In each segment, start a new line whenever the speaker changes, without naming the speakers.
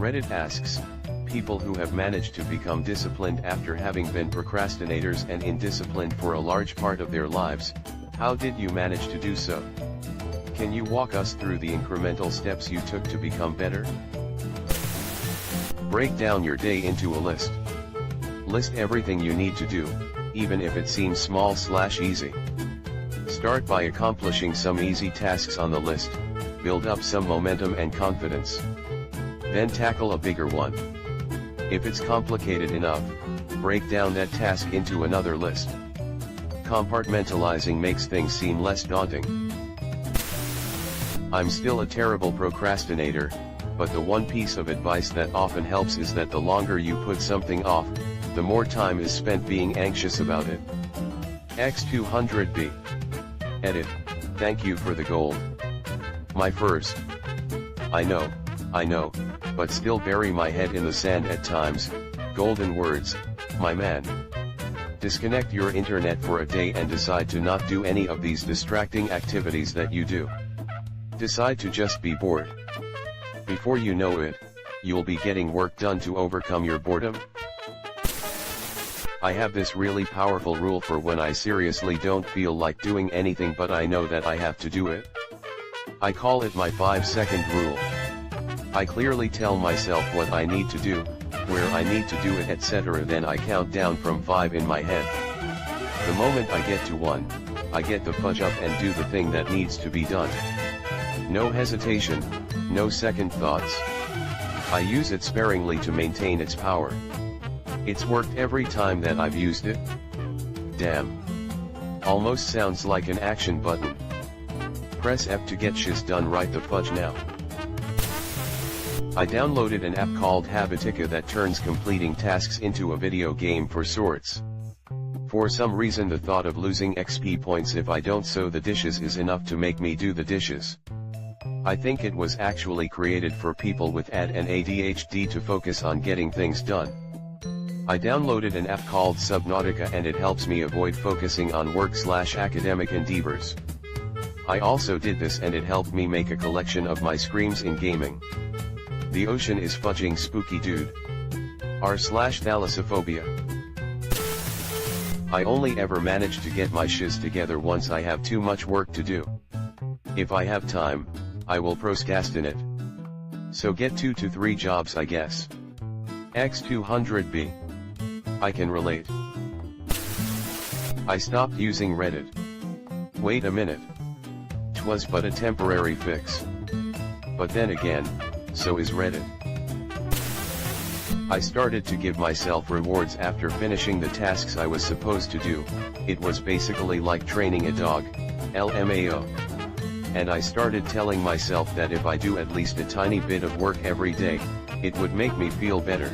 Reddit asks, people who have managed to become disciplined after having been procrastinators and indisciplined for a large part of their lives, how did you manage to do so? Can you walk us through the incremental steps you took to become better? Break down your day into a list. List everything you need to do, even if it seems small/easy. Start by accomplishing some easy tasks on the list, build up some momentum and confidence. Then tackle a bigger one. If it's complicated enough, break down that task into another list. Compartmentalizing makes things seem less daunting. I'm still a terrible procrastinator, but the one piece of advice that often helps is that the longer you put something off, the more time is spent being anxious about it. X200B. Edit, thank you for the gold. My first. I know, but still bury my head in the sand at times. Golden words, my man. Disconnect your internet for a day and decide to not do any of these distracting activities that you do. Decide to just be bored. Before you know it, you'll be getting work done to overcome your boredom. I have this really powerful rule for when I seriously don't feel like doing anything but I know that I have to do it. I call it my 5-second rule. I clearly tell myself what I need to do, where I need to do it, etc. Then I count down from 5 in my head. The moment I get to 1, I get the fudge up and do the thing that needs to be done. No hesitation, no second thoughts. I use it sparingly to maintain its power. It's worked every time that I've used it. Damn. Almost sounds like an action button. Press F to get shiz done right the fudge now. I downloaded an app called Habitica that turns completing tasks into a video game for sorts. For some reason the thought of losing XP points if I don't sew the dishes is enough to make me do the dishes. I think it was actually created for people with AD and ADHD to focus on getting things done. I downloaded an app called Subnautica and it helps me avoid focusing on work/academic endeavors. I also did this and it helped me make a collection of my screams in gaming. The ocean is fudging spooky dude. r/thalassophobia. I only ever manage to get my shiz together once I have too much work to do. If I have time, I will procrastinate. So get 2 to 3 jobs I guess. X200B. I can relate. I stopped using Reddit. Wait a minute. 'Twas but a temporary fix. But then again, so is Reddit. I started to give myself rewards after finishing the tasks I was supposed to do. It was basically like training a dog, LMAO. And I started telling myself that if I do at least a tiny bit of work every day, it would make me feel better.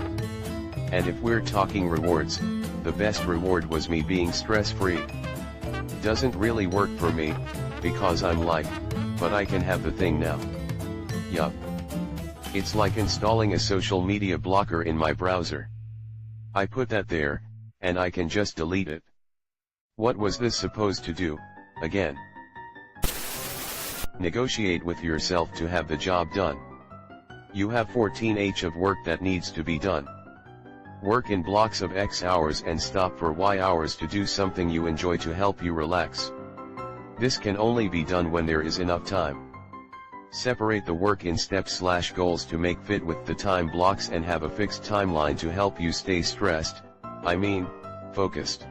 And if we're talking rewards, the best reward was me being stress-free. Doesn't really work for me, because I'm like, but I can have the thing now. Yup. It's like installing a social media blocker in my browser. I put that there, and I can just delete it. What was this supposed to do, again? Negotiate with yourself to have the job done. You have 14h of work that needs to be done. Work in blocks of X hours and stop for Y hours to do something you enjoy to help you relax. This can only be done when there is enough time. Separate the work in steps/goals to make fit with the time blocks and have a fixed timeline to help you stay stressed, focused.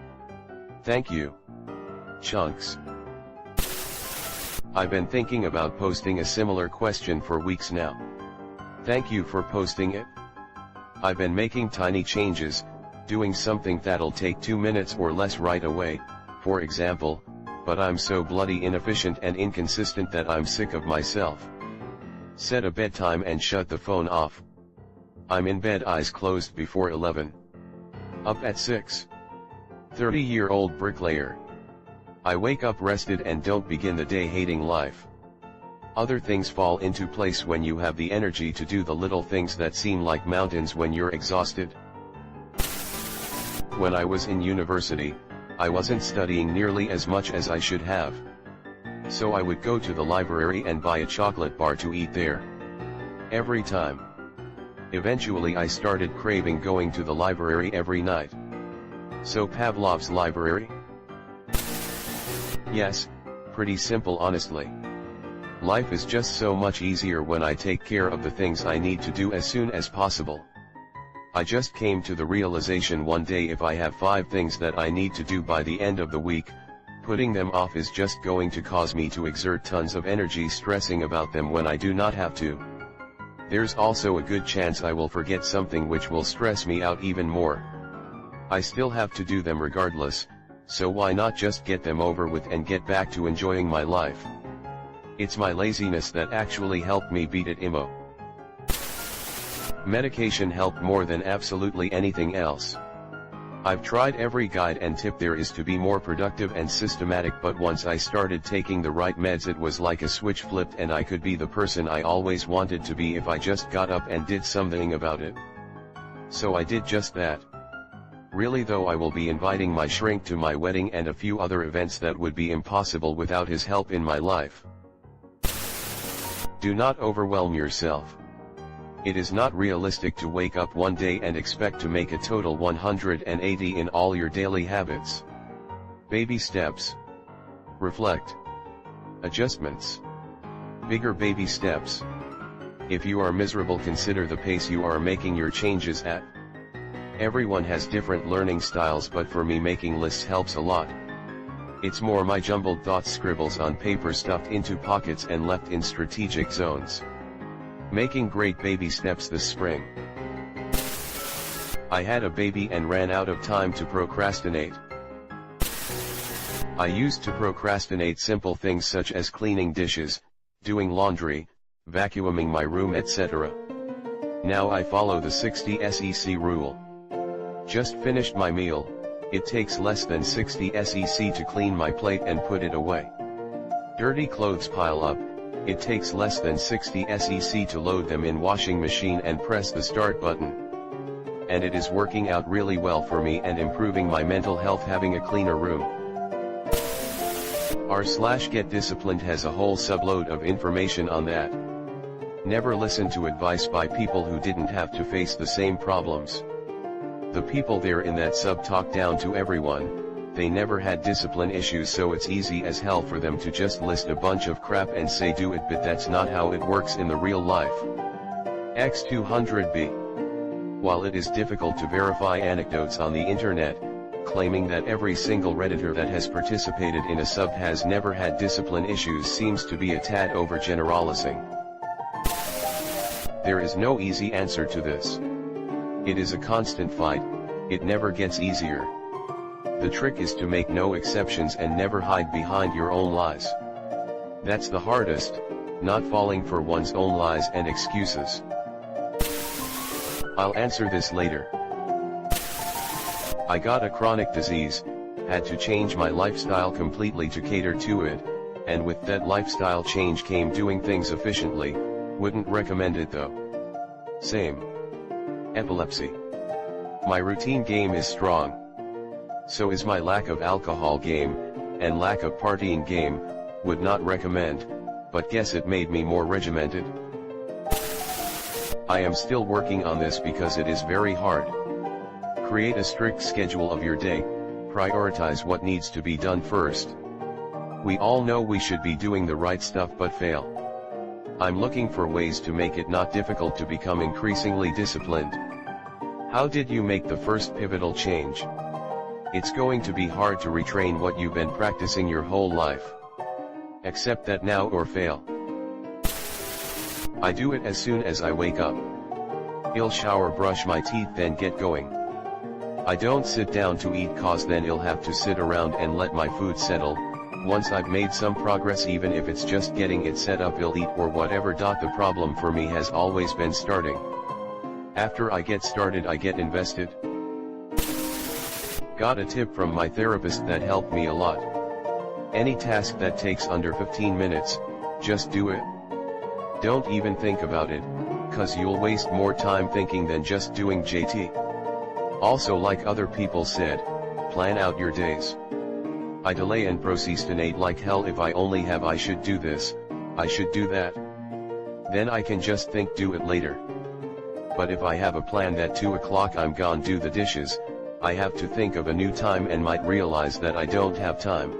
Thank you. Chunks. I've been thinking about posting a similar question for weeks now. Thank you for posting it. I've been making tiny changes, doing something that'll take 2 minutes or less right away, for example, but I'm so bloody inefficient and inconsistent that I'm sick of myself. Set a bedtime and shut the phone off. I'm in bed eyes closed before 11. Up at 6. 30-year-old bricklayer. I wake up rested and don't begin the day hating life. Other things fall into place when you have the energy to do the little things that seem like mountains when you're exhausted. When I was in university, I wasn't studying nearly as much as I should have. So I would go to the library and buy a chocolate bar to eat there. Every time. Eventually I started craving going to the library every night. So Pavlov's library? Yes, pretty simple honestly. Life is just so much easier when I take care of the things I need to do as soon as possible. I just came to the realization one day if I have 5 things that I need to do by the end of the week, putting them off is just going to cause me to exert tons of energy stressing about them when I do not have to. There's also a good chance I will forget something which will stress me out even more. I still have to do them regardless, so why not just get them over with and get back to enjoying my life? It's my laziness that actually helped me beat it imo. Medication helped more than absolutely anything else. I've tried every guide and tip there is to be more productive and systematic, but once I started taking the right meds it was like a switch flipped and I could be the person I always wanted to be if I just got up and did something about it. So I did just that. Really though, I will be inviting my shrink to my wedding and a few other events that would be impossible without his help in my life. Do not overwhelm yourself. It is not realistic to wake up one day and expect to make a total 180 in all your daily habits. Baby steps. Reflect. Adjustments. Bigger baby steps. If you are miserable, consider the pace you are making your changes at. Everyone has different learning styles, but for me making lists helps a lot. It's more my jumbled thoughts, scribbles on paper stuffed into pockets and left in strategic zones. Making great baby steps this spring. I had a baby and ran out of time to procrastinate. I used to procrastinate simple things such as cleaning dishes, doing laundry, vacuuming my room, etc. Now I follow the 60 SEC rule. Just finished my meal, it takes less than 60 SEC to clean my plate and put it away. Dirty clothes pile up, it takes less than 60 SEC to load them in washing machine and press the start button. And it is working out really well for me and improving my mental health having a cleaner room. R/Get Disciplined has a whole subload of information on that. Never listen to advice by people who didn't have to face the same problems. The people there in that sub talk down to everyone. They never had discipline issues, so it's easy as hell for them to just list a bunch of crap and say do it, but that's not how it works in the real life. X200B. While it is difficult to verify anecdotes on the internet, claiming that every single Redditor that has participated in a sub has never had discipline issues seems to be a tad overgeneralizing. There is no easy answer to this. It is a constant fight, it never gets easier. The trick is to make no exceptions and never hide behind your own lies. That's the hardest, not falling for one's own lies and excuses. I'll answer this later. I got a chronic disease, had to change my lifestyle completely to cater to it, and with that lifestyle change came doing things efficiently. Wouldn't recommend it though. Same. Epilepsy. My routine game is strong. So is my lack of alcohol game, and lack of partying game. Would not recommend, but guess it made me more regimented. I am still working on this because it is very hard. Create a strict schedule of your day, prioritize what needs to be done first. We all know we should be doing the right stuff but fail. I'm looking for ways to make it not difficult to become increasingly disciplined. How did you make the first pivotal change? It's going to be hard to retrain what you've been practicing your whole life. Accept that now or fail. I do it as soon as I wake up. I'll shower, brush my teeth, then get going. I don't sit down to eat cause then I'll have to sit around and let my food settle. Once I've made some progress, even if it's just getting it set up, I'll eat or whatever. The problem for me has always been starting. After I get started I get invested. Got a tip from my therapist that helped me a lot. Any task that takes under 15 minutes, just do it. Don't even think about it, cause you'll waste more time thinking than just doing JT. Also, like other people said, plan out your days. I delay and procrastinate like hell. If I only have I should do this, I should do that. Then I can just think do it later. but if I have a plan that 2 o'clock I'm gonna do the dishes, I have to think of a new time and might realize that I don't have time.